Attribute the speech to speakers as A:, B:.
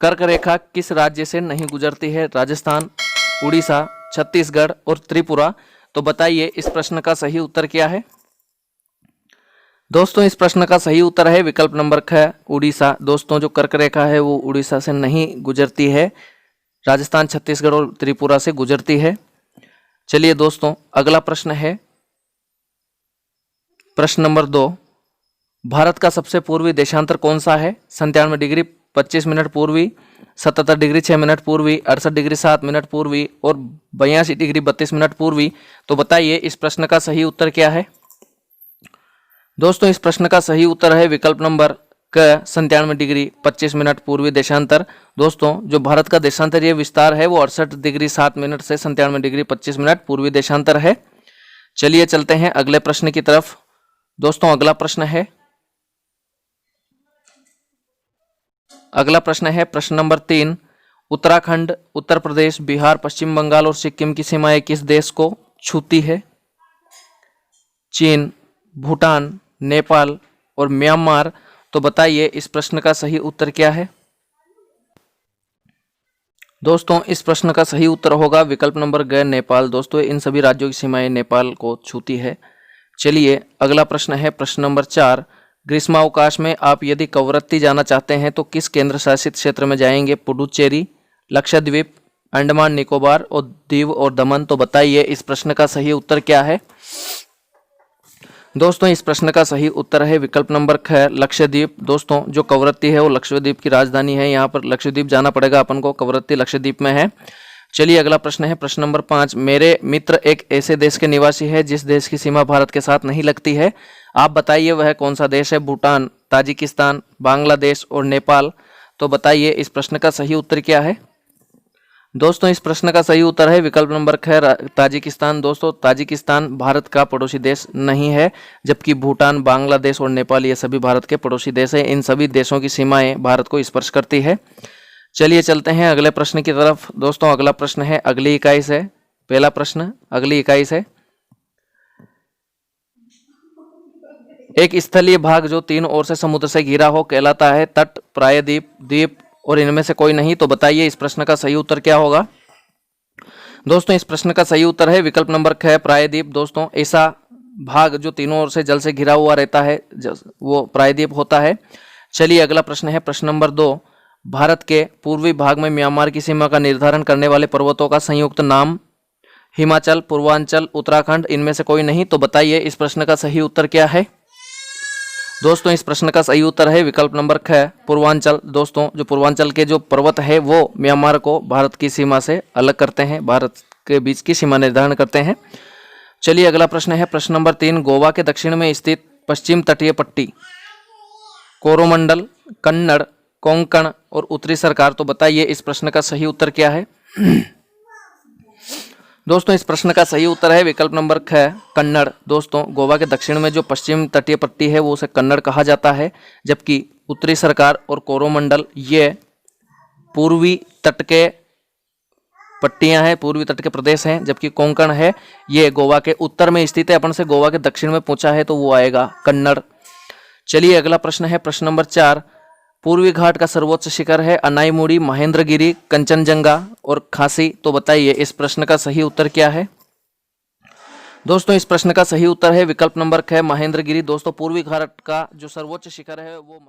A: कर्क रेखा किस राज्य से नहीं गुजरती है? राजस्थान, उड़ीसा, छत्तीसगढ़ और त्रिपुरा। तो बताइए इस प्रश्न का सही उत्तर क्या है? दोस्तों इस प्रश्न का सही उत्तर है विकल्प नंबर ख, उड़ीसा। दोस्तों जो कर्क रेखा है वो उड़ीसा से नहीं गुजरती है, राजस्थान, छत्तीसगढ़ और त्रिपुरा से गुजरती है। चलिए दोस्तों अगला प्रश्न है प्रश्न नंबर 2। भारत का सबसे पूर्वी देशांतर कौन सा है? 97 डिग्री 25 मिनट पूर्वी, 77 डिग्री 6 मिनट पूर्वी, 68 डिग्री 7 मिनट पूर्वी और 82 डिग्री 32 मिनट पूर्वी। तो बताइए इस प्रश्न का सही उत्तर क्या है? दोस्तों इस प्रश्न का सही उत्तर है विकल्प नंबर क, 97 डिग्री 25 मिनट पूर्वी देशांतर। दोस्तों जो भारत का देशांतरीय विस्तार है वो 68 डिग्री 7 मिनट से 97 डिग्री 25 मिनट पूर्वी देशांतर है। चलिए चलते हैं अगले प्रश्न की तरफ। दोस्तों अगला प्रश्न है प्रश्न नंबर 3। उत्तराखंड, उत्तर प्रदेश, बिहार, पश्चिम बंगाल और सिक्किम की सीमाएं किस देश को छूती है? चीन, भूटान, नेपाल और म्यांमार। तो बताइए इस प्रश्न का सही उत्तर क्या है? दोस्तों इस प्रश्न का सही उत्तर होगा विकल्प नंबर ग, नेपाल। दोस्तों इन सभी राज्यों की सीमाएं नेपाल को छूती है। चलिए अगला प्रश्न है प्रश्न नंबर 4। ग्रीष्मावकाश में आप यदि कवरत्ती जाना चाहते हैं तो किस केंद्र शासित क्षेत्र में जाएंगे? पुडुचेरी, लक्षद्वीप, अंडमान निकोबार और दीव और दमन। तो बताइए इस प्रश्न का सही उत्तर क्या है? दोस्तों इस प्रश्न का सही उत्तर है विकल्प नंबर ख, लक्षद्वीप। दोस्तों जो कवरत्ती है वो लक्षद्वीप की राजधानी है, यहाँ पर लक्षद्वीप जाना पड़ेगा अपन को, कवरत्ती लक्षद्वीप में है। चलिए अगला प्रश्न है प्रश्न नंबर 5। मेरे मित्र एक ऐसे देश के निवासी है जिस देश की सीमा भारत के साथ नहीं लगती है। आप बताइए वह कौन सा देश है? भूटान, ताजिकिस्तान, बांग्लादेश और नेपाल। तो बताइए इस प्रश्न का सही उत्तर क्या है? दोस्तों इस प्रश्न का सही उत्तर है विकल्प नंबर ख, ताजिकिस्तान। दोस्तों ताजिकिस्तान भारत का पड़ोसी देश नहीं है, जबकि भूटान, बांग्लादेश और नेपाल ये सभी भारत के पड़ोसी देश हैं। इन सभी देशों की सीमाएं भारत को स्पर्श करती है। चलिए चलते हैं अगले प्रश्न की तरफ। दोस्तों अगला प्रश्न है अगली इकाई से। पहला प्रश्न अगली इकाई से। एक स्थलीय भाग जो 3 ओर से समुद्र से घिरा हो कहलाता है तट, प्रायद्वीप, द्वीप और इनमें से कोई नहीं। तो बताइए इस प्रश्न का सही उत्तर क्या होगा? दोस्तों इस प्रश्न का सही उत्तर है विकल्प नंबर ख, प्रायद्वीप। दोस्तों ऐसा भाग जो तीनों ओर से जल से घिरा हुआ रहता है वो प्रायद्वीप होता है। चलिए अगला प्रश्न है प्रश्न नंबर 2। भारत के पूर्वी भाग में म्यांमार की सीमा का निर्धारण करने वाले पर्वतों का संयुक्त नाम? हिमाचल, पूर्वांचल, उत्तराखंड, इनमें से कोई नहीं। तो बताइए इस प्रश्न का सही उत्तर क्या है? दोस्तों इस प्रश्न का सही उत्तर है विकल्प नंबर ख, पूर्वांचल। दोस्तों जो पूर्वांचल के जो पर्वत है वो म्यांमार को भारत की सीमा से अलग करते हैं, भारत के बीच की सीमा निर्धारण करते हैं। चलिए अगला प्रश्न है प्रश्न नंबर 3। गोवा के दक्षिण में स्थित पश्चिम तटीय पट्टी कोरोमंडल, कन्नड़, कोंकण और उत्तरी सरकार। तो बताइए इस प्रश्न का सही उत्तर क्या है? दोस्तों इस प्रश्न का सही उत्तर है विकल्प नंबर ख, कन्नड़। दोस्तों गोवा के दक्षिण में जो पश्चिम तटीय पट्टी है वो उसे कन्नड़ कहा जाता है, जबकि उत्तरी सरकार और कोरोमंडल ये पूर्वी तट के पट्टियां हैं, पूर्वी तट के प्रदेश हैं, जबकि कोंकण है ये गोवा के उत्तर में स्थित है। अपन से गोवा के दक्षिण में पूछा है तो वो आएगा कन्नड़। चलिए अगला प्रश्न है प्रश्न नंबर 4। पूर्वी घाट का सर्वोच्च शिखर है अनाईमुड़ी, महेंद्रगिरी, कंचनजंगा और खासी। तो बताइए इस प्रश्न का सही उत्तर क्या है? दोस्तों इस प्रश्न का सही उत्तर है विकल्प नंबर ख, महेंद्रगिरी। दोस्तों पूर्वी घाट का जो सर्वोच्च शिखर है वो